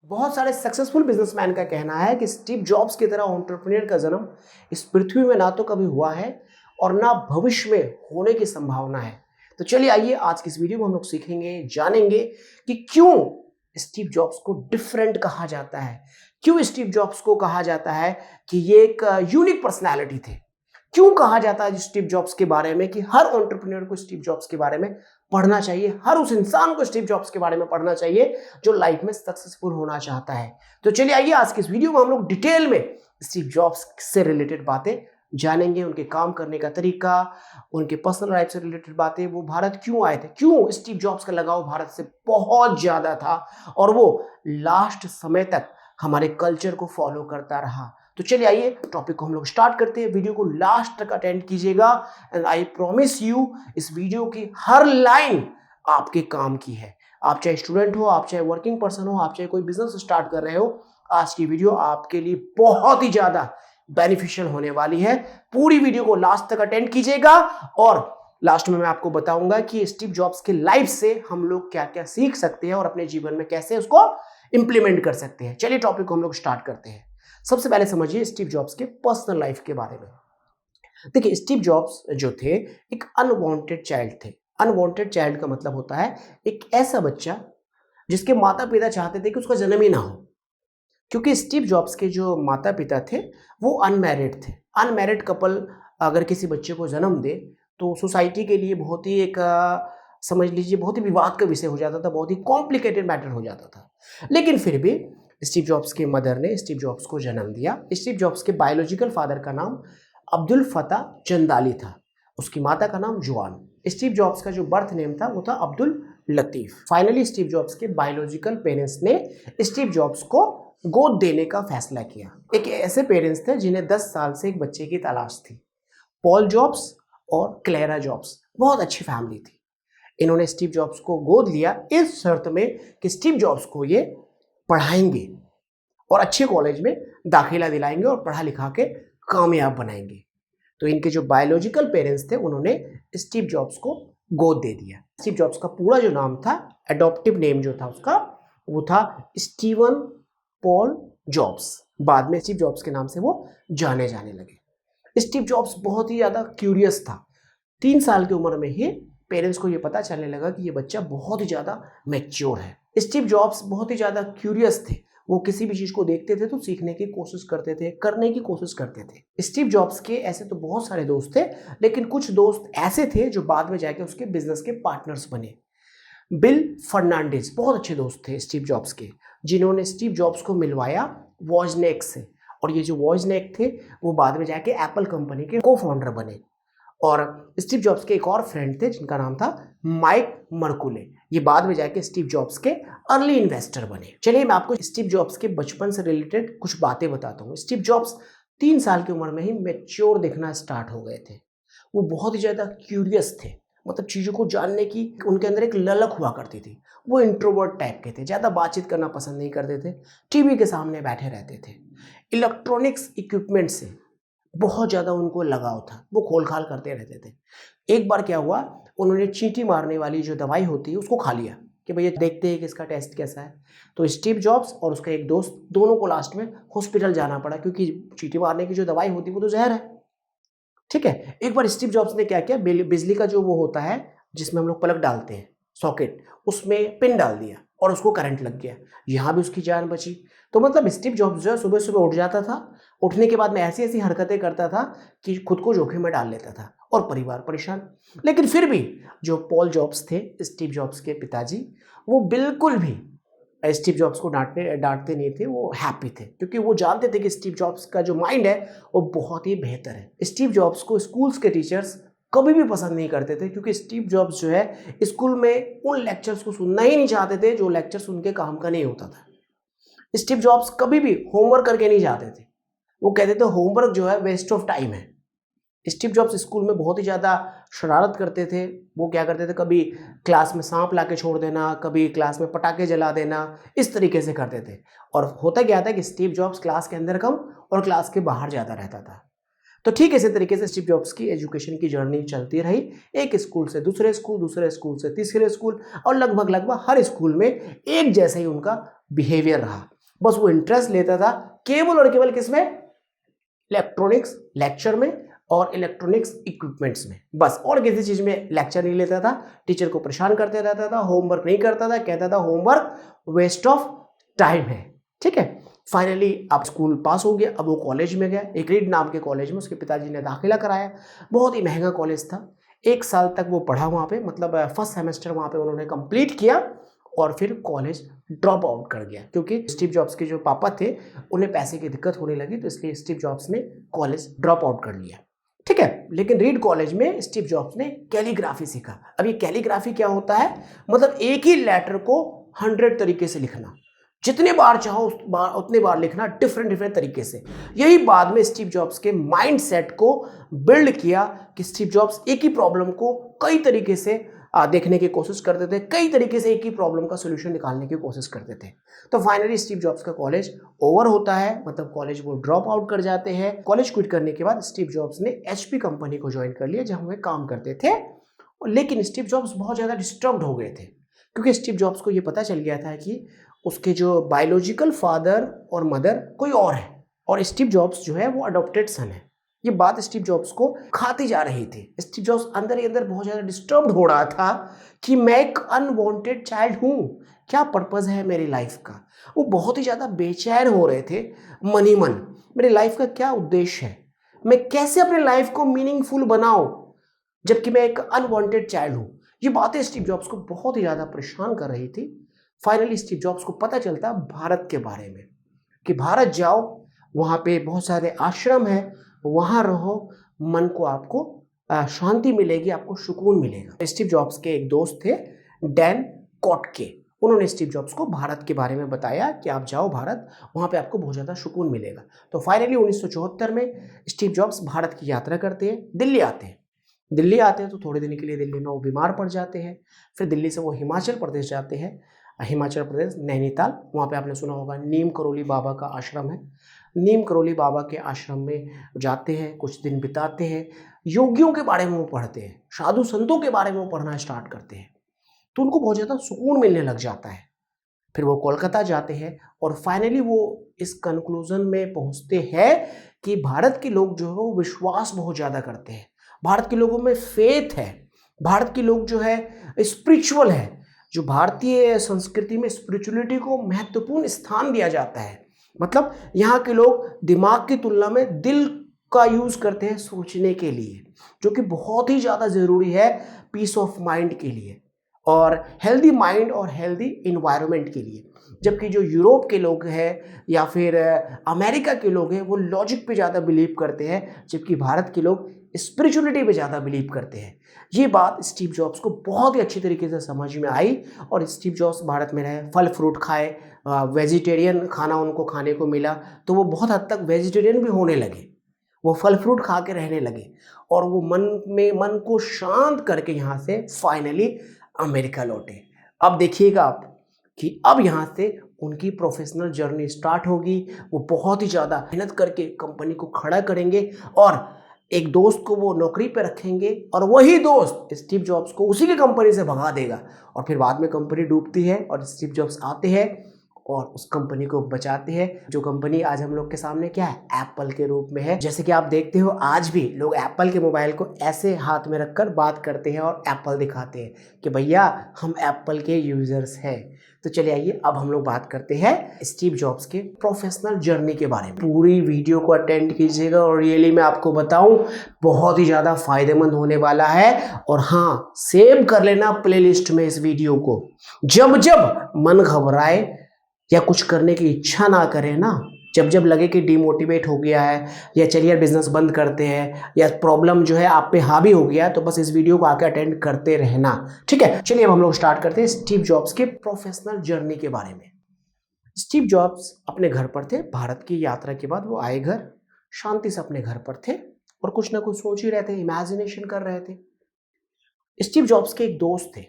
बहुत सारे successful businessman का कहना है कि स्टीव जॉब्स की तरह एंटरप्रेन्योर का जन्म इस पृथ्वी में ना तो कभी हुआ है और ना भविष्य में होने की संभावना है। तो चलिए आइए आज की इस वीडियो में हम लोग सीखेंगे, जानेंगे कि क्यों स्टीव जॉब्स को डिफरेंट कहा जाता है, क्यों स्टीव जॉब्स को कहा जाता है कि ये एक यूनिक पर्सनैलिटी थे, क्यों कहा जाता है स्टीव जॉब्स के बारे में कि हर एंटरप्रेन्योर को स्टीव जॉब्स के बारे में पढ़ना चाहिए, हर उस इंसान को स्टीव जॉब्स के बारे में पढ़ना चाहिए जो लाइफ में सक्सेसफुल होना चाहता है। तो चलिए आइए आज की इस वीडियो में हम लोग डिटेल में स्टीव जॉब्स से रिलेटेड बातें जानेंगे, उनके काम करने का तरीका, उनके पर्सनल लाइफ से रिलेटेड बातें, वो भारत क्यों आए थे, क्यों स्टीव जॉब्स का लगाव भारत से बहुत ज्यादा था और वो लास्ट समय तक हमारे कल्चर को फॉलो करता रहा। तो चलिए आइए टॉपिक को हम लोग स्टार्ट करते हैं। वीडियो को लास्ट तक अटेंड कीजिएगा एंड आई प्रॉमिस यू इस वीडियो की हर लाइन आपके काम की है। आप चाहे स्टूडेंट हो, आप चाहे वर्किंग पर्सन हो, आप चाहे कोई बिजनेस स्टार्ट कर रहे हो, आज की वीडियो आपके लिए बहुत ही ज्यादा बेनिफिशियल होने वाली है। पूरी वीडियो को लास्ट तक अटेंड कीजिएगा और लास्ट में मैं आपको बताऊंगा कि स्टीव जॉब्स के लाइफ से हम लोग क्या क्या सीख सकते हैं और अपने जीवन में कैसे उसको इंप्लीमेंट कर सकते हैं। चलिए टॉपिक को हम लोग स्टार्ट करते हैं। सबसे पहले समझिए स्टीव जॉब्स के पर्सनल लाइफ के बारे में। देखिए स्टीव जॉब्स जो थे एक अनवांटेड चाइल्ड थे। अनवांटेड चाइल्ड का मतलब होता है एक ऐसा बच्चा जिसके माता पिता चाहते थे कि उसका जन्म ही ना हो, क्योंकि स्टीव जॉब्स के जो माता पिता थे वो अनमैरिड थे। अनमैरिड कपल अगर किसी बच्चे को जन्म दे तो सोसाइटी के लिए बहुत ही एक समझ लीजिए बहुत ही विवाद का विषय हो जाता था, बहुत ही कॉम्प्लिकेटेड मैटर हो जाता था। लेकिन फिर भी स्टीव जॉब्स की मदर ने स्टीव जॉब्स को जन्म दिया। स्टीव जॉब्स के बायोलॉजिकल फादर का नाम अब्दुल फता चंदाली था, उसकी माता का नाम जुआन। स्टीव जॉब्स का जो बर्थ नेम था वो था Abdul Latif. Finally Steve jobs के बायोलॉजिकल पेरेंट्स ने स्टीव जॉब्स को गोद देने का फैसला किया। एक ऐसे पेरेंट्स थे जिन्हें 10 साल से एक बच्चे की तलाश थी। पॉल जॉब्स और क्लेरा जॉब्स बहुत अच्छी फैमिली थी। इन्होंने स्टीव जॉब्स को गोद लिया इस शर्त में कि स्टीव जॉब्स को ये पढ़ाएंगे और अच्छे कॉलेज में दाखिला दिलाएंगे और पढ़ा लिखा के कामयाब बनाएंगे। तो इनके जो बायोलॉजिकल पेरेंट्स थे उन्होंने स्टीव जॉब्स को गोद दे दिया। स्टीव जॉब्स का पूरा जो नाम था, एडॉप्टिव नेम जो था उसका, वो था स्टीवन पॉल जॉब्स। बाद में स्टीव जॉब्स के नाम से वो जाने जाने लगे। स्टीव जॉब्स बहुत ही ज़्यादा क्यूरियस था। 3 साल की उम्र में ही पेरेंट्स को ये पता चलने लगा कि ये बच्चा बहुत ही ज़्यादा मैच्योर है। स्टीव जॉब्स बहुत ही ज़्यादा क्यूरियस थे। वो किसी भी चीज़ को देखते थे तो सीखने की कोशिश करते थे, करने की कोशिश करते थे। स्टीव जॉब्स के ऐसे तो बहुत सारे दोस्त थे, लेकिन कुछ दोस्त ऐसे थे जो बाद में जाके उसके बिजनेस के पार्टनर्स बने। बिल फर्नांडिस बहुत अच्छे दोस्त थे स्टीव जॉब्स के, जिन्होंने स्टीव जॉब्स को मिलवाया वॉजनेक से। और ये जो वॉजनेक थे वो बाद में जाके एप्पल कंपनी के को फाउंडर बने। और स्टीव जॉब्स के एक और फ्रेंड थे जिनका नाम था माइक मर्कुले। ये बाद में जाके स्टीव जॉब्स के अर्ली इन्वेस्टर बने। चलिए मैं आपको स्टीव जॉब्स के बचपन से रिलेटेड कुछ बातें बताता हूँ। स्टीव जॉब्स 3 साल की उम्र में ही मैच्योर दिखना स्टार्ट हो गए थे। वो बहुत ही ज़्यादा क्यूरियस थे, मतलब चीज़ों को जानने की उनके अंदर एक ललक हुआ करती थी। वो इंट्रोवर्ट टाइप के थे, ज़्यादा बातचीत करना पसंद नहीं करते थे, टीवी के सामने बैठे रहते थे। इलेक्ट्रॉनिक्स इक्विपमेंट से बहुत ज़्यादा उनको लगाव था, वो खोल खाल करते रहते थे। एक बार क्या हुआ, उन्होंने चींटी मारने वाली जो दवाई होती है उसको खा लिया कि भैया देखते हैं कि इसका टेस्ट कैसा है। तो स्टीव जॉब्स और उसका एक दोस्त दोनों को लास्ट में हॉस्पिटल जाना पड़ा, क्योंकि चींटी मारने की जो दवाई होती है वो तो जहर है। ठीक है, एक बार स्टीव जॉब्स ने क्या किया, बिजली का जो वो होता है जिसमें हम लोग प्लग डालते हैं, सॉकेट, उसमें पिन डाल दिया और उसको करंट लग गया। यहाँ भी उसकी जान बची। तो मतलब स्टीव जॉब्स जो है सुबह सुबह उठ जाता था, उठने के बाद में ऐसी ऐसी हरकतें करता था कि खुद को जोखिम में डाल लेता था और परिवार परेशान। लेकिन फिर भी जो पॉल जॉब्स थे, स्टीव जॉब्स के पिताजी, वो बिल्कुल भी स्टीव जॉब्स को डांटते नहीं थे, वो हैप्पी थे, क्योंकि वो जानते थे कि स्टीव जॉब्स का जो माइंड है वो बहुत ही बेहतर है। स्टीव जॉब्स को स्कूल्स के टीचर्स कभी भी पसंद नहीं करते थे, क्योंकि स्टीव जॉब्स जो है स्कूल में उन लेक्चर्स को सुनना ही नहीं चाहते थे जो लेक्चर्स उनके काम का नहीं होता था। स्टीव जॉब्स कभी भी होमवर्क करके नहीं जाते थे। वो कहते थे होमवर्क जो है वेस्ट ऑफ टाइम है। स्टीव जॉब्स स्कूल में बहुत ही ज़्यादा शरारत करते थे। वो क्या करते थे, कभी क्लास में सांप ला के छोड़ देना, कभी क्लास में पटाखे जला देना, इस तरीके से करते थे। और होता क्या था कि स्टीव जॉब्स क्लास के अंदर कम और क्लास के बाहर ज़्यादा रहता था। तो ठीक इसी तरीके से स्टीव जॉब्स की एजुकेशन की जर्नी चलती रही, एक स्कूल से दूसरे स्कूल, दूसरे स्कूल से तीसरे स्कूल, और लगभग हर स्कूल में एक जैसा ही उनका बिहेवियर रहा। बस वो इंटरेस्ट लेता था केवल और केवल किसमें, इलेक्ट्रॉनिक्स लेक्चर में और इलेक्ट्रॉनिक्स इक्विपमेंट्स में, बस और किसी चीज में लेक्चर नहीं लेता था। टीचर को परेशान करते रहता था, होमवर्क नहीं करता था, कहता था होमवर्क वेस्ट ऑफ टाइम है। ठीक है, फाइनली अब स्कूल पास हो गया, अब वो कॉलेज में गया, एक रीड नाम के कॉलेज में उसके पिताजी ने दाखिला कराया। बहुत ही महंगा कॉलेज था, 1 साल तक वो पढ़ा वहाँ पे, मतलब फर्स्ट सेमेस्टर वहाँ पे उन्होंने कंप्लीट किया और फिर कॉलेज ड्रॉप आउट कर गया, क्योंकि स्टीव जॉब्स के जो पापा थे उन्हें पैसे की दिक्कत होने लगी, तो इसलिए स्टीव जॉब्स ने कॉलेज ड्रॉप आउट कर लिया। ठीक है, लेकिन रीड कॉलेज में स्टीव जॉब्स ने कैलीग्राफी सीखा। अब ये कैलीग्राफी क्या होता है, मतलब एक ही लेटर को 100 तरीके से लिखना, जितने बार चाहो उतने बार लिखना, डिफरेंट डिफरेंट तरीके से। यही बाद में स्टीव जॉब्स के माइंड सेट को बिल्ड किया कि स्टीव जॉब्स एक ही प्रॉब्लम को कई तरीके से देखने की कोशिश करते थे, कई तरीके से एक ही प्रॉब्लम का सोल्यूशन निकालने की कोशिश करते थे। तो फाइनली स्टीव जॉब्स का कॉलेज ओवर होता है, मतलब कॉलेज वो ड्रॉप आउट कर जाते हैं। कॉलेज क्विट करने के बाद स्टीव जॉब्स ने एचपी कंपनी को ज्वाइन कर लिया, जहां वे काम करते थे। लेकिन स्टीव जॉब्स बहुत ज़्यादा डिस्टर्ब्ड हो गए थे, क्योंकि स्टीव जॉब्स को ये पता चल गया था कि उसके जो बायोलॉजिकल फादर और मदर कोई और है, और स्टीव जॉब्स जो है वो अडॉप्टेड सन है। ये बात स्टीव जॉब्स को खाती जा रही थी। स्टीव जॉब्स अंदर ही अंदर बहुत ज़्यादा डिस्टर्ब्ड हो रहा था कि मैं एक अनवांटेड चाइल्ड हूँ, क्या पर्पज़ है मेरी लाइफ का। वो बहुत ही ज़्यादा बेचैन हो रहे थे मन ही मन, मेरी लाइफ का क्या उद्देश्य है, मैं कैसे अपने लाइफ को मीनिंगफुल बनाऊं जबकि मैं एक अनवांटेड चाइल्ड हूँ। ये बातें स्टीव जॉब्स को बहुत ही ज़्यादा परेशान कर रही थी। फाइनली स्टीव जॉब्स को पता चलता भारत के बारे में कि भारत जाओ, वहाँ पे बहुत सारे आश्रम है, वहाँ रहो, मन को आपको शांति मिलेगी, आपको सुकून मिलेगा। स्टीव जॉब्स के एक दोस्त थे डैन कॉटके, उन्होंने स्टीव जॉब्स को भारत के बारे में बताया कि आप जाओ भारत, वहाँ पे आपको बहुत ज़्यादा सुकून मिलेगा। तो फाइनली 1974 में स्टीव जॉब्स भारत की यात्रा करते हैं, दिल्ली आते हैं। दिल्ली आते हैं तो थोड़े दिन के लिए दिल्ली में वो बीमार पड़ जाते हैं। फिर दिल्ली से वो हिमाचल प्रदेश जाते हैं, हिमाचल प्रदेश नैनीताल, वहाँ पे आपने सुना होगा नीम करोली बाबा का आश्रम है। नीम करोली बाबा के आश्रम में जाते हैं, कुछ दिन बिताते हैं, योगियों के बारे में वो पढ़ते हैं, साधु संतों के बारे में वो पढ़ना स्टार्ट करते हैं, तो उनको बहुत ज़्यादा सुकून मिलने लग जाता है। फिर वो कोलकाता जाते हैं और फाइनली वो इस कंक्लूजन में पहुँचते हैं कि भारत के लोग जो है वो विश्वास बहुत ज़्यादा करते हैं, भारत के लोगों में फेथ है, भारत के लोग जो है स्पिरिचुअल है, जो भारतीय संस्कृति में स्पिरिचुअलिटी को महत्वपूर्ण स्थान दिया जाता है। मतलब यहाँ के लोग दिमाग की तुलना में दिल का यूज़ करते हैं सोचने के लिए, जो कि बहुत ही ज़्यादा ज़रूरी है पीस ऑफ माइंड के लिए और हेल्दी माइंड और हेल्दी इन्वायरमेंट के लिए। जबकि जो यूरोप के लोग हैं या फिर अमेरिका के लोग हैं वो लॉजिक पे ज़्यादा बिलीव करते हैं, जबकि भारत के लोग स्पिरिचुअलिटी पे ज़्यादा बिलीव करते हैं। ये बात स्टीव जॉब्स को बहुत ही अच्छी तरीके से समझ में आई और स्टीव जॉब्स भारत में रहे, फल फ्रूट खाए, वेजिटेरियन खाना उनको खाने को मिला, तो वो बहुत हद तक वेजिटेरियन भी होने लगे, वो फल फ्रूट खा के रहने लगे और वो मन को शांत करके यहाँ से फाइनली अमेरिका लौटे। अब देखिएगा आप कि अब यहाँ से उनकी प्रोफेशनल जर्नी स्टार्ट होगी। वो बहुत ही ज़्यादा मेहनत करके कंपनी को खड़ा करेंगे और एक दोस्त को वो नौकरी पे रखेंगे और वही दोस्त स्टीव जॉब्स को उसी की कंपनी से भगा देगा और फिर बाद में कंपनी डूबती है और स्टीव जॉब्स आते हैं और उस कंपनी को बचाते हैं, जो कंपनी आज हम लोग के सामने क्या है, एप्पल के रूप में है। जैसे कि आप देखते हो आज भी लोग एप्पल के मोबाइल को ऐसे हाथ में रखकर बात करते हैं और एप्पल दिखाते हैं कि भैया हम एप्पल के यूजर्स हैं। तो चलिए आइए अब हम लोग बात करते हैं स्टीव जॉब्स के प्रोफेशनल जर्नी के बारे में। पूरी वीडियो को अटेंड कीजिएगा और रियली मैं आपको बताऊं बहुत ही ज़्यादा फायदेमंद होने वाला है। और हाँ, सेव कर लेना प्लेलिस्ट में इस वीडियो को। जब जब मन घबराए या कुछ करने की इच्छा ना करे ना, जब जब लगे कि डिमोटिवेट हो गया है या चलिए यार बिजनेस बंद करते हैं या प्रॉब्लम जो है आप पे हावी हो गया, तो बस इस वीडियो को आके अटेंड करते रहना, ठीक है। चलिए अब हम लोग स्टार्ट करते हैं स्टीव जॉब्स के प्रोफेशनल जर्नी के बारे में। स्टीव जॉब्स अपने घर पर थे, भारत की यात्रा के बाद वो आए घर, शांति से अपने घर पर थे और कुछ ना कुछ सोच ही रहे थे, इमेजिनेशन कर रहे थे। स्टीव जॉब्स के एक दोस्त थे,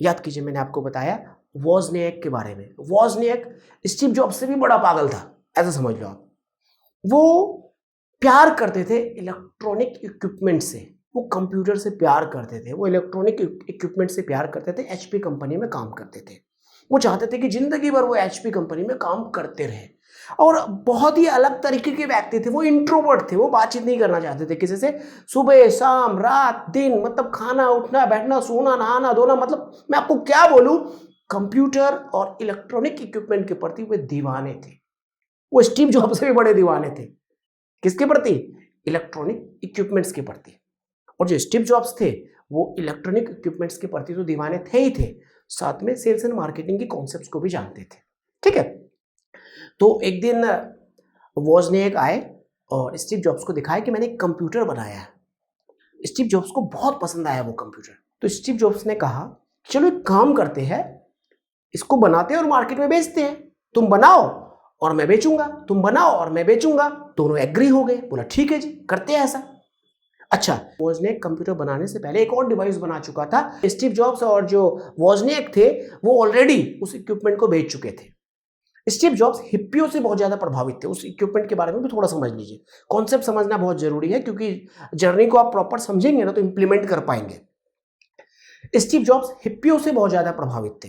याद कीजिए मैंने आपको बताया वोजनिएक के बारे में। वोजनिएक स्टीव जॉब्स से भी बड़ा पागल था, ऐसा समझ लो आप। वो प्यार करते थे इलेक्ट्रॉनिक इक्विपमेंट से, वो कंप्यूटर से प्यार करते थे, वो इलेक्ट्रॉनिक इक्विपमेंट से प्यार करते थे, एचपी कंपनी में काम करते थे। वो चाहते थे कि जिंदगी भर वो एचपी कंपनी में काम करते रहे। और बहुत ही अलग तरीके के व्यक्ति थे, वो इंट्रोवर्ट थे, वो बातचीत नहीं करना चाहते थे किसी से। सुबह शाम रात दिन मतलब खाना उठना बैठना सोना नहाना धोना, मतलब मैं आपको क्या बोलूं, कंप्यूटर और इलेक्ट्रॉनिक इक्विपमेंट के प्रति वे दीवाने थे। वो स्टीव जॉब्स से भी बड़े दीवाने थे। किसके प्रति? इलेक्ट्रॉनिक इक्विपमेंट्स के प्रति। और जो स्टीव जॉब्स थे वो इलेक्ट्रॉनिक इक्विपमेंट्स के प्रति तो दीवाने थे ही थे, साथ में सेल्स एंड मार्केटिंग की कॉन्सेप्ट्स को भी जानते थे। ठीक है, तो एक दिन वोजनिएक आए और स्टीव जॉब्स को दिखाया कि मैंने एक कंप्यूटर बनाया है। स्टीव जॉब्स को बहुत पसंद आया वो कंप्यूटर। तो स्टीव जॉब्स ने कहा चलो एक काम करते हैं, इसको बनाते हैं और मार्केट में बेचते हैं। तुम बनाओ और मैं बेचूंगा, तुम बनाओ और मैं बेचूंगा। दोनों एग्री हो गए, बोला ठीक है जी करते हैं ऐसा। अच्छा, वोजनिएक कंप्यूटर बनाने से पहले एक और डिवाइस बना चुका था। स्टीव जॉब्स और जो वोजनिएक थे वो ऑलरेडी उस इक्विपमेंट को बेच चुके थे। स्टीव जॉब्स हिप्पियों से बहुत ज्यादा प्रभावित थे। उस इक्विपमेंट के बारे में भी थोड़ा समझ लीजिए, कॉन्सेप्ट समझना बहुत जरूरी है, क्योंकि जर्नी को आप प्रॉपर समझेंगे ना तो इंप्लीमेंट कर पाएंगे। स्टीव जॉब्स हिप्पियों से बहुत ज्यादा प्रभावित थे।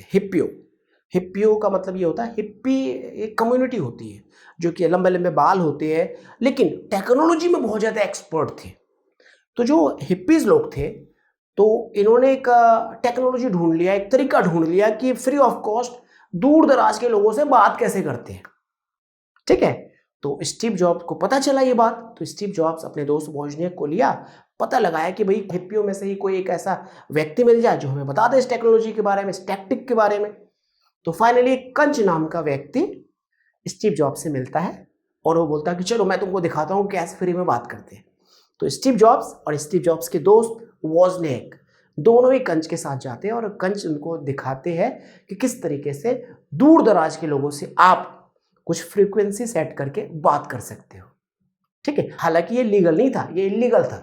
हिप्पियों का मतलब ये होता है, हिप्पी एक कम्युनिटी होती है जो कि लंबे लंबे बाल होते हैं, लेकिन टेक्नोलॉजी में बहुत ज्यादा एक्सपर्ट थे। तो जो हिप्पीज लोग थे तो इन्होंने एक टेक्नोलॉजी ढूंढ लिया, एक तरीका ढूंढ लिया कि फ्री ऑफ कॉस्ट दूर दराज के लोगों से बात कैसे करते हैं। ठीक है, तो स्टीव जॉब्स को पता चला ये बात, तो स्टीव जॉब्स अपने दोस्त वोजनिएक को लिया, पता लगाया कि भाई हिप्पियों में से ही कोई एक ऐसा व्यक्ति मिल जाए जो हमें बता दे इस टेक्नोलॉजी के बारे में, इस टैक्टिक के बारे में। तो फाइनली कंच नाम का व्यक्ति स्टीव जॉब्स से मिलता है और वो बोलता है कि चलो मैं तुमको दिखाता हूँ कैसे फ्री में बात करते हैं। तो स्टीव जॉब्स और स्टीव जॉब्स के दोस्त वोजनिएक दोनों ही कंच के साथ जाते हैं और कंच उनको दिखाते हैं कि किस तरीके से दूर दराज के लोगों से आप कुछ फ्रीक्वेंसी सेट करके बात कर सकते हो। ठीक है, हालांकि ये लीगल नहीं था, ये इलीगल था,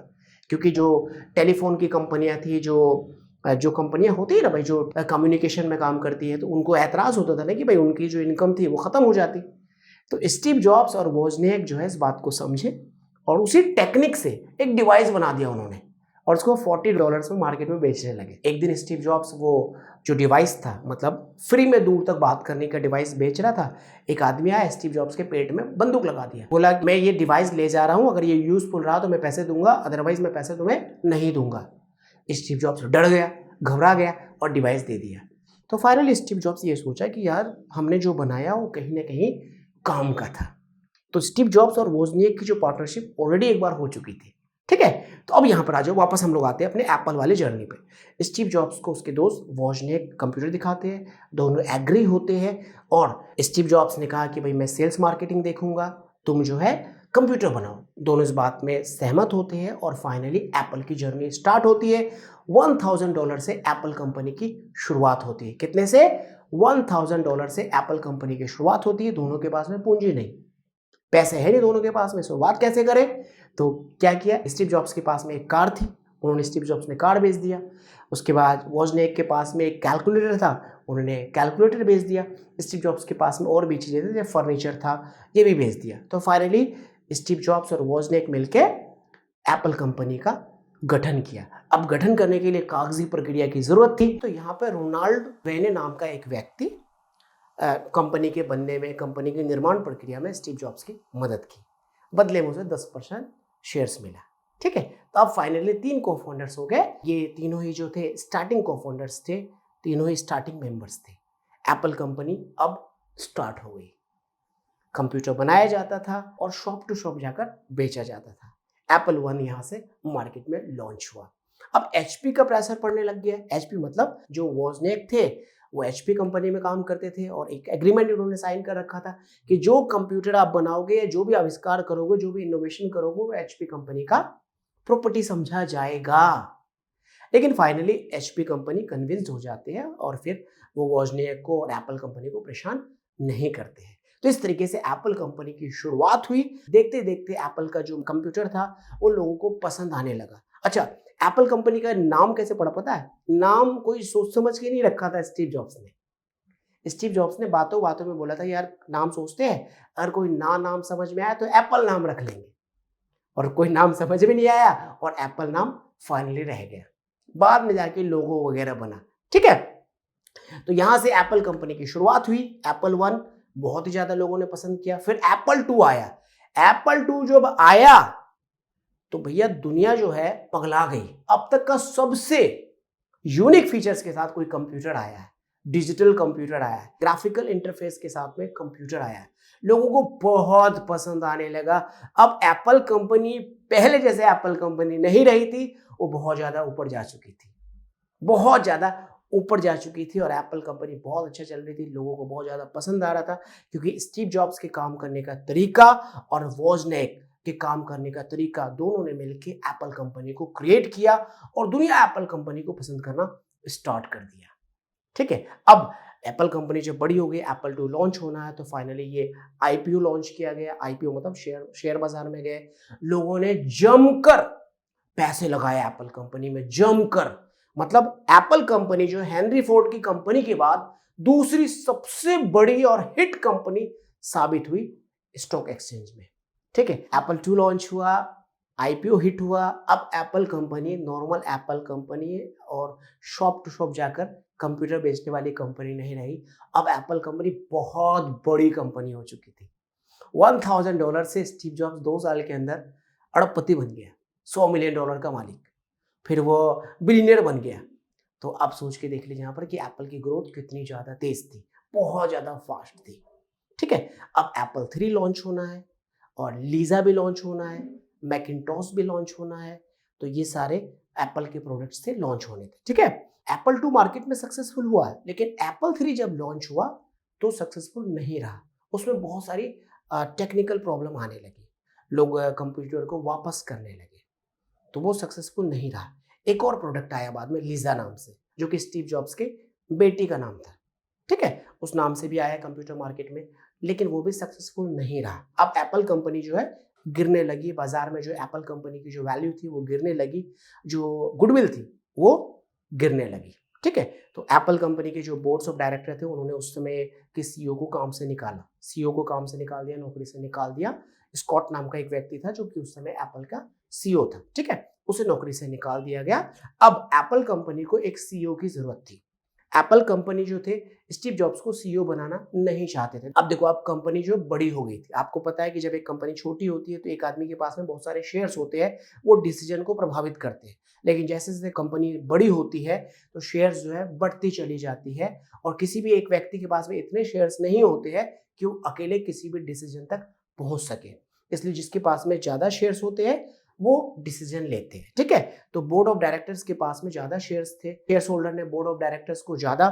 क्योंकि जो टेलीफोन की कंपनियां थी, जो कंपनियां होती है ना भाई, जो कम्युनिकेशन में काम करती है, तो उनको एतराज होता था ना कि भाई उनकी जो इनकम थी वो खत्म हो जाती। तो स्टीव जॉब्स और वोजनिएक जो है इस बात को समझे और उसी टेक्निक से एक डिवाइस बना दिया उन्होंने और उसको $40 में मार्केट में बेचने लगे। एक दिन स्टीव जॉब्स वो जो डिवाइस था, मतलब फ्री में दूर तक बात करने का डिवाइस बेच रहा था, एक आदमी आया, स्टीव जॉब्स के पेट में बंदूक लगा दिया, बोला मैं ये डिवाइस ले जा रहा हूं, अगर ये यूजफुल रहा तो मैं पैसे दूंगा, अदरवाइज मैं पैसे तुम्हें नहीं दूंगा। स्टीव जॉब्स डर गया, घबरा गया और डिवाइस दे दिया। तो फाइनली स्टीव जॉब्स ये सोचा कि यार हमने जो बनाया वो कहीं ना कहीं काम का था। तो स्टीव जॉब्स और वोजनिएक की जो पार्टनरशिप ऑलरेडी एक बार हो चुकी थी। ठीक है, तो अब यहाँ पर आ जाओ, वापस हम लोग आते हैं अपने एप्पल वाले जर्नी पे। स्टीव जॉब्स को उसके दोस्त वोजनिएक कंप्यूटर दिखाते हैं, दोनों एग्री होते हैं और स्टीव जॉब्स ने कहा कि भाई मैं सेल्स मार्केटिंग देखूंगा, तुम जो है कंप्यूटर बनाओ। दोनों इस बात में सहमत होते हैं और फाइनली एप्पल की जर्नी स्टार्ट होती है। $1000 से एप्पल कंपनी की शुरुआत होती है। कितने से? $1000 से एप्पल कंपनी की शुरुआत होती है। दोनों के पास में पूंजी नहीं, पैसे है नहीं दोनों के पास में, शुरुआत कैसे करें? तो क्या किया, स्टीव जॉब्स के पास में एक कार थी, उन्होंने स्टीव जॉब्स ने कार बेच दिया। उसके बाद वोजनिएक के पास में एक कैलकुलेटर था, उन्होंने कैलकुलेटर बेच दिया। स्टीव जॉब्स के पास में और भी चीज़ें थी, जैसे फर्नीचर था, ये भी बेच दिया। तो फाइनली स्टीव जॉब्स और वोजनिएक मिलके एप्पल कंपनी का गठन किया। अब गठन करने के लिए कागजी प्रक्रिया की जरूरत थी, तो यहाँ पर रोनाल्ड वेने नाम का एक व्यक्ति कंपनी के बनने में, कंपनी के निर्माण प्रक्रिया में स्टीव जॉब्स की मदद की। बदले में उसे 10% शेयर्स मिला। ठीक है, तो अब फाइनली 3 को फाउंडर्स हो गए। ये तीनों ही जो थे स्टार्टिंग को फाउंडर्स थे, तीनों ही स्टार्टिंग मेंबर्स थे। एप्पल कंपनी अब स्टार्ट हो गई। कंप्यूटर बनाया जाता था और शॉप टू शॉप जाकर बेचा जाता था। एप्पल 1 यहाँ से मार्केट में लॉन्च हुआ। अब एचपी का प्रेशर पड़ने लग गया। एचपी मतलब जो वोजनिएक थे वो एचपी कंपनी में काम करते थे और एक एग्रीमेंट उन्होंने साइन कर रखा था कि जो कंप्यूटर आप बनाओगे या जो भी आविष्कार करोगे, जो भी इनोवेशन करोगे, वो एचपी कंपनी का प्रॉपर्टी समझा जाएगा। लेकिन फाइनली एचपी कंपनी कन्विंस्ड हो जाते हैं और फिर वो वोजनिएक को और एप्पल कंपनी को परेशान नहीं करते हैं। तो इस तरीके से एप्पल कंपनी की शुरुआत हुई। देखते देखते एप्पल का जो कंप्यूटर था वो लोगों को पसंद आने लगा। अच्छा, एप्पल कंपनी का नाम कैसे पड़ा पता है? नाम कोई सोच समझ के नहीं रखा था स्टीव जॉब्स ने। स्टीव जॉब्स ने बातों बातों में बोला था यार नाम सोचते हैं, अगर कोई नाम समझ में आया तो एप्पल नाम रख लेंगे। और कोई नाम समझ में नहीं आया और एप्पल नाम फाइनली रह गया। बाद में जाके लोगो वगैरह बना। ठीक है, तो यहां से एप्पल कंपनी की शुरुआत हुई। एप्पल 1 बहुत ही ज्यादा लोगों ने पसंद किया, फिर एप्पल 2 आया। एप्पल 2 जब आया तो भैया दुनिया जो है पगला गई। अब तक का सबसे यूनिक फीचर्स के साथ कोई कंप्यूटर आया है, डिजिटल कंप्यूटर आया है, ग्राफिकल इंटरफेस के साथ में कंप्यूटर आया है, लोगों को बहुत पसंद आने लगा। अब एप्पल कंपनी पहले जैसे एप्पल कंपनी नहीं रही थी, वो बहुत ज्यादा ऊपर जा चुकी थी, बहुत ज्यादा ऊपर जा चुकी थी और एप्पल कंपनी बहुत अच्छा चल रही थी, लोगों को बहुत ज्यादा पसंद आ रहा था, क्योंकि स्टीव जॉब्स के काम करने का तरीका और वोजनिक के काम करने का तरीका दोनों ने मिलकर एप्पल कंपनी को क्रिएट किया और दुनिया एप्पल कंपनी को पसंद करना स्टार्ट कर दिया। ठीक है, अब एप्पल कंपनी जब बड़ी हो गई, एप्पल 2 लॉन्च होना है, तो फाइनली ये आईपीओ लॉन्च किया गया। आईपीओ मतलब शेयर बाजार में गए, लोगों ने जमकर पैसे लगाए एप्पल कंपनी में, जमकर। मतलब एप्पल कंपनी जो हेनरी फोर्ड की कंपनी के बाद दूसरी सबसे बड़ी और हिट कंपनी साबित हुई स्टॉक एक्सचेंज में। ठीक है, एप्पल 2 लॉन्च हुआ, आईपीओ हिट हुआ। अब Apple company normal Apple company और शॉप टू शॉप जाकर कंप्यूटर बेचने वाली कंपनी नहीं रही। अब एप्पल कंपनी बहुत बड़ी कंपनी हो चुकी थी। $1000 से स्टीव जॉब्स 2 साल के अंदर अरबपति बन गया, $100 मिलियन का मालिक, फिर वो बिलियनियर बन गया। तो अब सोच के देख लीजिए यहाँ पर कि एप्पल की ग्रोथ कितनी ज़्यादा तेज थी, बहुत ज़्यादा फास्ट थी। ठीक है, अब एप्पल 3 लॉन्च होना है और लीजा भी लॉन्च होना है, मैकिंटॉश भी लॉन्च होना है, तो ये सारे एप्पल के प्रोडक्ट्स थे, लॉन्च होने थे। ठीक है, एप्पल 2 मार्केट में सक्सेसफुल हुआ है, लेकिन एप्पल 3 जब लॉन्च हुआ तो सक्सेसफुल नहीं रहा। उसमें बहुत सारी टेक्निकल प्रॉब्लम आने लगी, लोग कंप्यूटर को वापस करने लगे, तो वो सक्सेसफुल नहीं रहा। एक और प्रोडक्ट आया बाद में लीजा नाम से, जो कि स्टीव जॉब्स के बेटी का नाम था। ठीक है, उस नाम से भी आया कंप्यूटर मार्केट में, लेकिन वो भी सक्सेसफुल नहीं रहा। अब एप्पल कंपनी जो है गिरने लगी, बाजार में जो एप्पल कंपनी की जो वैल्यू थी वो गिरने लगी, जो गुडविल थी वो गिरने लगी। ठीक है, तो एप्पल कंपनी के जो बोर्ड्स ऑफ डायरेक्टर थे, उन्होंने उस समय के सीईओ को काम से निकाला, सीईओ को काम से निकाल दिया, नौकरी से निकाल दिया। स्कॉट नाम का एक व्यक्ति था जो कि उस समय एप्पल का सीईओ था। ठीक है, उसे नौकरी से निकाल दिया गया। अब एप्पल कंपनी को एक सीईओ की जरूरत थी। एप्पल कंपनी जो थे स्टीव जॉब्स को सीईओ बनाना नहीं चाहते थे। अब देखो, अब कंपनी जो बड़ी हो गई थी, आपको पता है कि जब एक कंपनी छोटी होती है तो एक आदमी के पास में बहुत सारे शेयर्स होते हैं, वो डिसीजन को प्रभावित करते हैं। लेकिन जैसे जैसे कंपनी बड़ी होती है तो शेयर्स जो है बढ़ती चली जाती है, और किसी भी एक व्यक्ति के पास में इतने शेयर्स नहीं होते हैं कि वो अकेले किसी भी डिसीजन तक पहुंच सके। इसलिए जिसके पास में ज्यादा शेयर्स होते हैं वो डिसीजन लेते हैं। ठीक है, तो बोर्ड ऑफ डायरेक्टर्स के पास में ज्यादा शेयर्स थे, शेयर होल्डर ने बोर्ड ऑफ डायरेक्टर्स को ज्यादा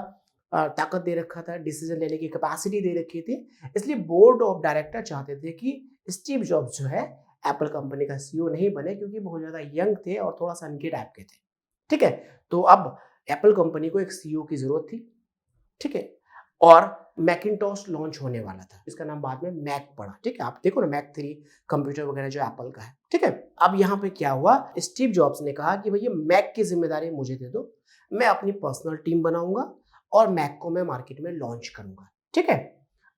ताकत दे रखा था, डिसीजन लेने की कैपेसिटी दे रखी थी। इसलिए बोर्ड ऑफ डायरेक्टर चाहते थे कि स्टीव जॉब्स जो है एप्पल कंपनी का सीईओ नहीं बने, क्योंकि बहुत ज्यादा यंग थे और थोड़ा सा अनके टाइप के थे। ठीक है, तो अब एप्पल कंपनी को एक सीईओ की जरूरत थी। ठीक है, और मैकिंटॉश लॉन्च होने वाला था, इसका नाम बाद में मैक पड़ा। ठीक है, आप देखो ना, मैक 3 कंप्यूटर वगैरह जो एप्पल का है। ठीक है, अब यहाँ पे क्या हुआ, स्टीव जॉब्स ने कहा कि भैया मैक की जिम्मेदारी मुझे दे दो, मैं अपनी पर्सनल टीम बनाऊंगा और मैक को मैं मार्केट में लॉन्च करूंगा। ठीक है,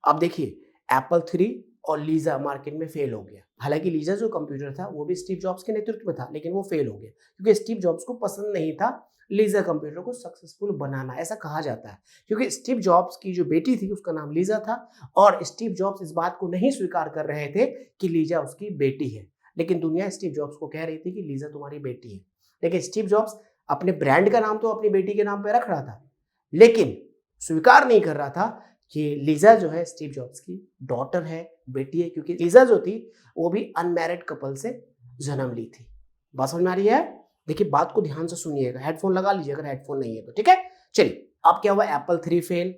अब देखिए एप्पल 3 और लीजा मार्केट में फेल हो गया। हालांकि लीजा जो कंप्यूटर था वो भी स्टीव जॉब्स के नेतृत्व में था, लेकिन वो फेल हो गया क्योंकि स्टीव जॉब्स को पसंद नहीं था लीजा कंप्यूटर को सक्सेसफुल बनाना, ऐसा कहा जाता है। क्योंकि स्टीव जॉब्स की जो बेटी थी उसका नाम लीजा था, और स्टीव जॉब्स इस बात को नहीं स्वीकार कर रहे थे कि लीजा उसकी बेटी है, लेकिन दुनिया स्टीव जॉब्स को कह रही थी कि लीजा तुम्हारी बेटी है। लेकिन स्टीव जॉब्स अपने ब्रांड का नाम तो अपनी बेटी के नाम पे रख रहा था, लेकिन स्वीकार नहीं कर रहा था कि लीजा जो है स्टीव जॉब्स की डॉटर है, बेटी है, क्योंकि लीजा जो थी वो भी अनमैरिड कपल से जन्म ली थी। बात समझ में आ रही है? देखिए, बात को ध्यान से सुनिएगा, हेडफोन लगा लीजिए अगर हेडफोन नहीं है तो। ठीक है, चलिए, अब क्या हुआ, Apple 3 fail,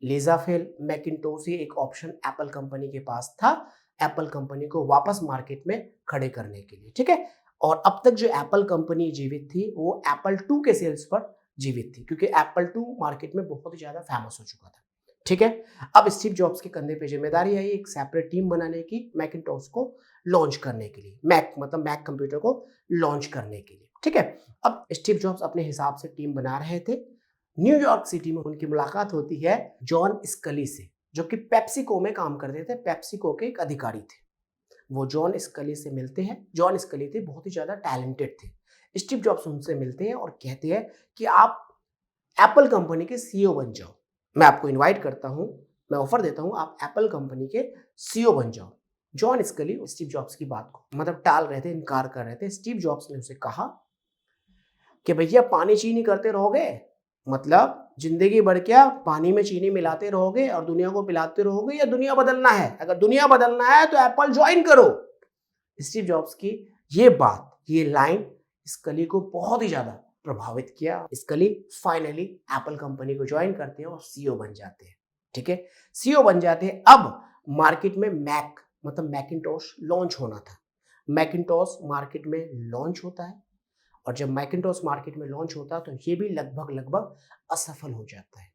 Lisa fail, Macintosh एक ऑप्शन एप्पल कंपनी के पास था एप्पल कंपनी को वापस मार्केट में खड़े करने के लिए। ठीक है, और अब तक जो एप्पल कंपनी जीवित थी वो एप्पल 2 के सेल्स पर जीवित थी, क्योंकि एप्पल 2 मार्केट में बहुत ही ज्यादा फेमस हो चुका था। ठीक है, अब स्टीव जॉब्स के कंधे पे जिम्मेदारी आई एक सेपरेट टीम बनाने की, मैकिंटोश को लॉन्च करने के लिए, मैक मतलब मैक कंप्यूटर को लॉन्च करने के लिए। ठीक है, अब स्टीव जॉब्स अपने हिसाब से टीम बना रहे थे। न्यूयॉर्क सिटी में उनकी मुलाकात होती है जॉन स्कली से, जो कि पेप्सिको में काम करते थे, पेप्सिको के एक अधिकारी थे। वो जॉन स्कली से मिलते हैं। जॉन स्कली थे बहुत ही ज्यादा टैलेंटेड थे। स्टीव जॉब्स उनसे मिलते हैं और कहते हैं कि आप एप्पल कंपनी के सीईओ बन जाओ। मैं आपको इनवाइट करता हूं, मैं ऑफर देता हूं, आप एप्पल कंपनी के सीईओ बन जाओ। जॉन स्कली स्टीव जॉब्स की बात को मतलब टाल रहे थे, इनकार कर रहे थे। स्टीव जॉब्स ने उसे कहा कि भैया पानी चीनी करते रहोगे, मतलब जिंदगी भर क्या पानी में चीनी मिलाते रहोगे और दुनिया को पिलाते रहोगे, या दुनिया बदलना है? अगर दुनिया बदलना है तो एप्पल ज्वाइन करो। स्टीव जॉब्स की ये बात, ये लाइन स्कली को बहुत ही ज्यादा प्रभावित किया। स्कली फाइनली एप्पल कंपनी को ज्वाइन करते हैं और सीईओ बन जाते हैं। ठीक है, सीईओ बन जाते हैं। अब मार्केट में मैक मतलब मैकिंटॉश लॉन्च होना था। मैकिंटॉश मार्केट में लॉन्च होता है और जब मैकिंटॉश मार्केट में लॉन्च होता है तो ये भी लगभग असफल हो जाता है।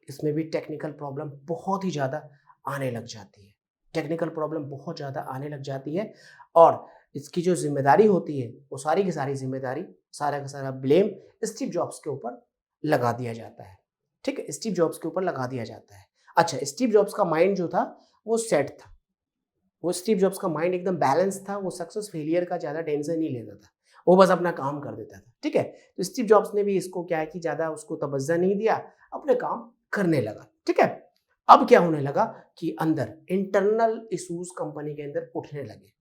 इसमें भी टेक्निकल प्रॉब्लम बहुत ही ज़्यादा आने लग जाती है। टेक्निकल प्रॉब्लम बहुत ज़्यादा आने लग जाती है और इसकी जो जिम्मेदारी होती है वो सारी की सारी जिम्मेदारी, सारा का सारा ब्लेम स्टीव जॉब्स के ऊपर लगा दिया जाता है। ठीक है, स्टीव जॉब्स के ऊपर लगा दिया जाता है। अच्छा, स्टीव जॉब्स का माइंड जो था वो सेट था। वो स्टीव जॉब्स का माइंड एकदम बैलेंस था। वो सक्सेस फेलियर का ज़्यादा टेंशन नहीं लेता था, वो बस अपना काम कर देता था। ठीक है, तो स्टीव जॉब्स ने भी इसको क्या है कि ज़्यादा उसको तवज्जो नहीं दिया, अपने काम करने लगा। ठीक है, अब क्या होने लगा कि अंदर इंटरनल इश्यूज कंपनी के अंदर उठने लगे।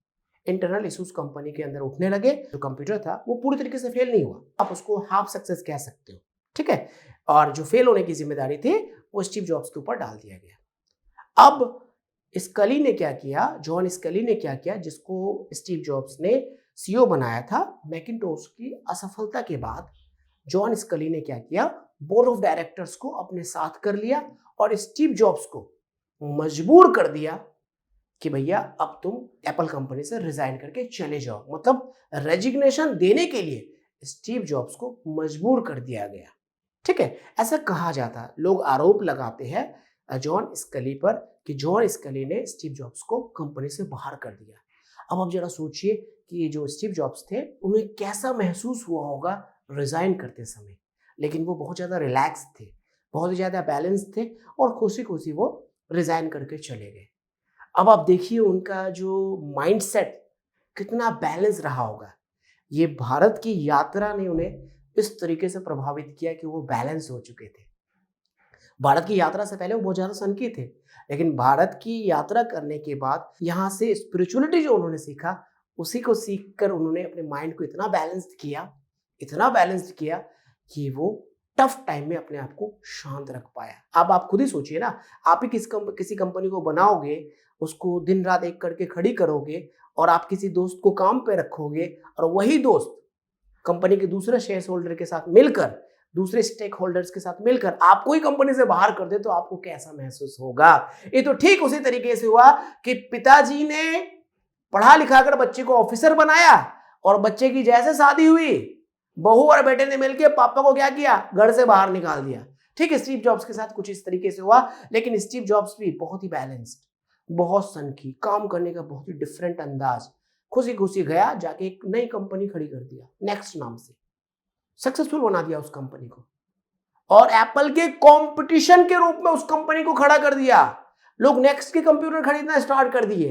इंटरनल इश्यूज कंपनी के अंदर उठने लगे। जो कंप्यूटर था वो पूरी तरीके से फेल नहीं हुआ, आप उसको हाफ सक्सेस कह सकते हो। ठीक है, और जो फेल होने की जिम्मेदारी थी वो स्टीव जॉब्स के ऊपर डाल दिया गया। अब स्कली ने क्या किया, जॉन स्कली ने क्या किया, जिसको स्टीव जॉब्स ने सीईओ बनाया था, मैकिंटोश की असफलता के बाद जॉन स्कली ने क्या किया, बोर्ड ऑफ डायरेक्टर्स को अपने साथ कर लिया और स्टीव जॉब्स को मजबूर कर दिया कि भैया अब तुम एप्पल कंपनी से रिजाइन करके चले जाओ। मतलब रेजिग्नेशन देने के लिए स्टीव जॉब्स को मजबूर कर दिया गया। ठीक है, ऐसा कहा जाता है, लोग आरोप लगाते हैं जॉन स्कली पर कि जॉन स्कली ने स्टीव जॉब्स को कंपनी से बाहर कर दिया। अब आप जरा सोचिए कि जो स्टीव जॉब्स थे उन्हें कैसा महसूस हुआ होगा रिजाइन करते समय। लेकिन वो बहुत ज़्यादा रिलैक्स थे, बहुत ज़्यादा बैलेंस थे और खुशी खुशी वो रिजाइन करके चले गए। अब आप देखिए उनका जो माइंडसेट कितना बैलेंस रहा होगा। ये भारत की यात्रा ने उन्हें इस तरीके से प्रभावित किया कि वो बैलेंस हो चुके थे। भारत की यात्रा से पहले वो बहुत ज़्यादा सनकी थे, लेकिन भारत की यात्रा करने के बाद यहाँ से स्पिरिचुअलिटी जो उन्होंने सीखा, उसी को सीख कर उन्होंने अपने माइंड को इतना बैलेंस्ड किया कि वो टफ टाइम में अपने आप को शांत रख पाया। अब आप खुद ही सोचिए ना, आप ही किसी कंपनी को बनाओगे, उसको दिन रात एक करके खड़ी करोगे और आप किसी दोस्त को काम पे रखोगे और वही दोस्त कंपनी के दूसरे शेयर होल्डर के साथ मिलकर, दूसरे स्टेक होल्डर्स के साथ मिलकर आपको ही कंपनी से बाहर कर दे तो आपको कैसा महसूस होगा। ये तो ठीक उसी तरीके से हुआ कि पिताजी ने पढ़ा लिखा कर बच्चे को ऑफिसर बनाया और बच्चे की जैसे शादी हुई, बहू और बेटे ने मिलकर पापा को क्या किया, घर से बाहर निकाल दिया। ठीक है, स्टीव जॉब्स के साथ कुछ इस तरीके से हुआ। लेकिन स्टीव जॉब्स भी बहुत ही बैलेंस्ड, बहुत सनकी, काम करने का बहुत ही डिफरेंट अंदाज, खुशी खुशी गया, जाके एक नई कंपनी खड़ी कर दिया नेक्स्ट नाम से, सक्सेसफुल बना दिया उस कंपनी को और एप्पल के कंपटीशन के रूप में उस कंपनी को खड़ा कर दिया। लोग नेक्स्ट के कंप्यूटर खरीदना स्टार्ट कर दिए।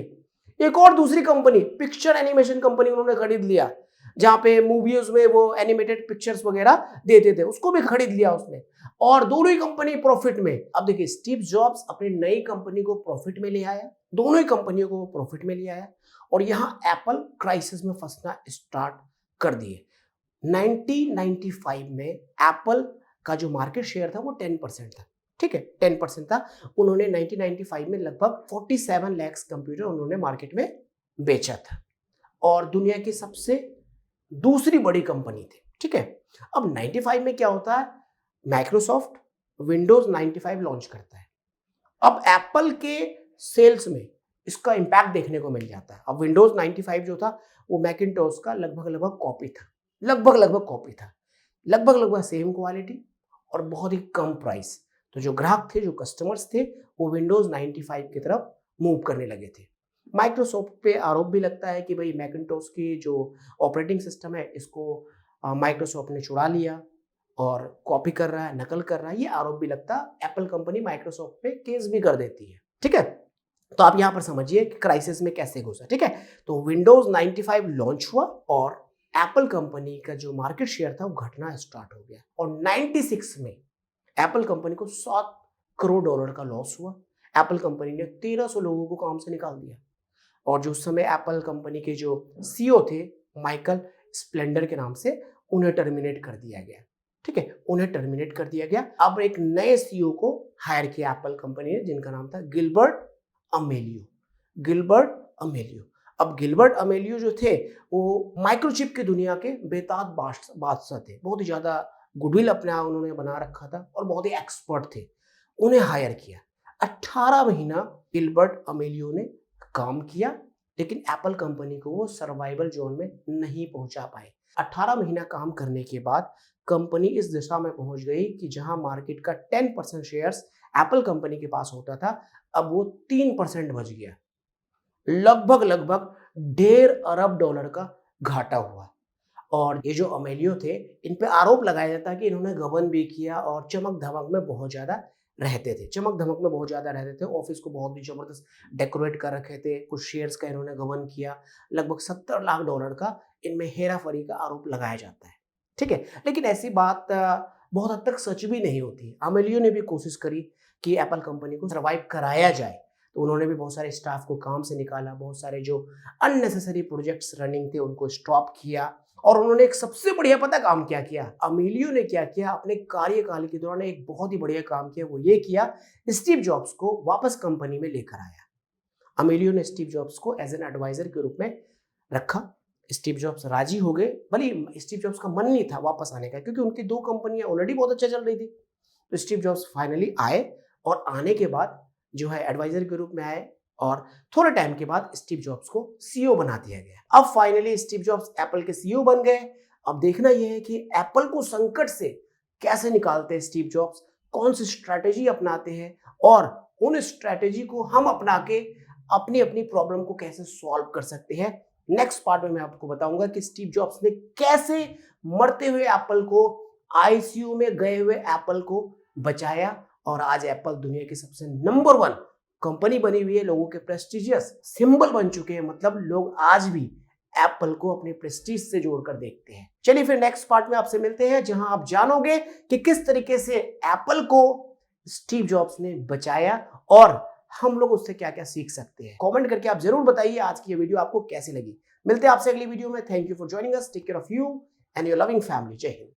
एक और दूसरी कंपनी, पिक्चर एनिमेशन कंपनी उन्होंने खरीद लिया, जहां पे मूवीज में वो एनिमेटेड पिक्चर्स वगैरह देते थे, उसको भी खरीद लिया उसने और दोनों ही कंपनी प्रॉफिट में। अब देखिए स्टीव जॉब्स अपनी नई कंपनी को प्रॉफिट में ले आया, दोनों ही कंपनियों को प्रॉफिट में ले आया और यहां एप्पल क्राइसिस में फंसना स्टार्ट कर दिए। 1995 में एप्पल का जो मार्केट शेयर था वो 10% था। ठीक है, 10% था। उन्होंने 1995 में लगभग 47 लाख कंप्यूटर उन्होंने मार्केट में बेचा था और दुनिया की सबसे दूसरी बड़ी कंपनी थी। ठीक है, अब 95 में क्या होता है, माइक्रोसॉफ्ट विंडोज 95 लॉन्च करता है। अब एप्पल के सेल्स में इसका इंपैक्ट देखने को मिल जाता है। अब विंडोज 95 जो था वो मैकिंटॉश का लगभग कॉपी था, लगभग कॉपी था, लगभग सेम क्वालिटी और बहुत ही कम प्राइस। तो जो ग्राहक थे, जो कस्टमर्स थे, वो विंडोज 95 की तरफ मूव करने लगे थे। माइक्रोसॉफ्ट पे आरोप भी लगता है कि भाई मैकिंटॉश की जो ऑपरेटिंग सिस्टम है इसको माइक्रोसॉफ्ट ने चुरा लिया और कॉपी कर रहा है, नकल कर रहा है, ये आरोप भी लगता है। एप्पल कंपनी माइक्रोसॉफ्ट पे केस भी कर देती है। ठीक है, तो आप यहां पर समझिए कि क्राइसिस में कैसे घुसा। ठीक है, तो विंडोज 95 लॉन्च हुआ और एप्पल कंपनी का जो मार्केट शेयर था वो घटना स्टार्ट हो गया और 96 में एप्पल कंपनी को 7 करोड़ डॉलर का लॉस हुआ। एप्पल कंपनी ने 1300 लोगों को काम से निकाल दिया। और जो उस समय एप्पल कंपनी के जो सीईओ थे, माइकल स्प्लेंडर के नाम से, उन्हें टर्मिनेट कर दिया गया। ठीक है, उन्हें टर्मिनेट कर दिया गया। अब एक नए सीईओ को हायर किया एप्पल कंपनी ने, जिनका नाम था गिलबर्ट अमेलियो। गिलबर्ट अमेलियो। अब गिलबर्ट अमेलियो जो थे वो माइक्रोचिप की दुनिया के बेताज बादशाह थे। बहुत ही ज्यादा गुडविल अपने आप उन्होंने बना रखा था और बहुत ही एक्सपर्ट थे। उन्हें हायर किया। 18 महीना गिलबर्ट अमेलियो ने काम किया, लेकिन एप्पल कंपनी को वो सर्वाइवल जोन में नहीं पहुंचा पाए। 18 महीना काम करने के बाद कंपनी इस दिशा में पहुंच गई कि जहां मार्केट का 10% शेयर्स एप्पल कंपनी के पास होता था, अब वो 3% बच गया। लगभग लगभग $1.5 अरब का घाटा हुआ। और ये जो अमेलियो थे, इन पे आरोप लगाया जाता है कि इन्होंने गबन भी किया और चमक धमक में बहुत ज्यादा रहते थे। चमक धमक में बहुत ज्यादा रहते थे, ऑफिस को बहुत ही जबरदस्त डेकोरेट कर रखे थे, कुछ शेयर्स का इन्होंने गबन किया। लगभग $70 लाख का इनमें हेराफेरी का आरोप लगाया जाता है। ठीक है, लेकिन ऐसी बात बहुत हद तक सच भी नहीं होती। अमेलियो ने भी कोशिश करी कि एप्पल कंपनी को सर्वाइव कराया जाए, तो उन्होंने भी बहुत सारे स्टाफ को काम से निकाला, बहुत सारे जो अननेसेसरी प्रोजेक्ट्स रनिंग थे उनको स्टॉप किया। और उन्होंने एक सबसे बढ़िया पता काम क्या किया, अमेलियो ने क्या किया अपने कार्यकाल के दौरान, एक बहुत ही बढ़िया काम किया। वो ये किया, स्टीव जॉब्स को वापस कंपनी में लेकर आया। अमेलियो ने स्टीव जॉब्स को एज एन एडवाइजर के रूप में रखा। स्टीव जॉब्स राजी हो गए, भले स्टीव जॉब्स का मन नहीं था वापस आने का, क्योंकि उनकी 2 कंपनियां ऑलरेडी बहुत अच्छा चल रही थी। तो स्टीव जॉब्स फाइनली आए और आने के बाद जो है एडवाइजर के रूप में आए, और थोड़े टाइम के बाद स्टीव जॉब्स को सीईओ बना दिया गया। अब फाइनली स्टीव जॉब्स एप्पल के सीईओ बन गए। अब देखना यह है कि एप्पल को संकट से कैसे निकालते हैं स्टीव जॉब्स, कौन सी स्ट्रैटेजी अपनाते हैं, और उन स्ट्रैटेजी को हम अपना के अपनी अपनी प्रॉब्लम को कैसे सॉल्व कर सकते हैं। नेक्स्ट पार्ट में मैं आपको बताऊंगा कि स्टीव जॉब्स ने कैसे मरते हुए एप्पल को, आईसीयू में गए हुए एप्पल को बचाया, और आज एप्पल दुनिया की सबसे नंबर 1 कंपनी बनी हुई है, लोगों के प्रेस्टिजियस सिंबल बन चुके हैं। मतलब लोग आज भी एप्पल को अपने प्रेस्टीज से जोड़कर देखते हैं। चलिए फिर नेक्स्ट पार्ट में आपसे मिलते हैं, जहां आप जानोगे कि किस तरीके से एप्पल को स्टीव जॉब्स ने बचाया और हम लोग उससे क्या क्या सीख सकते हैं। कमेंट करके आप जरूर बताइए आज की ये वीडियो आपको कैसी लगी। मिलते हैं आपसे अगली वीडियो में। Thank you for joining us. Take care of you and your loving family. जय हिंद।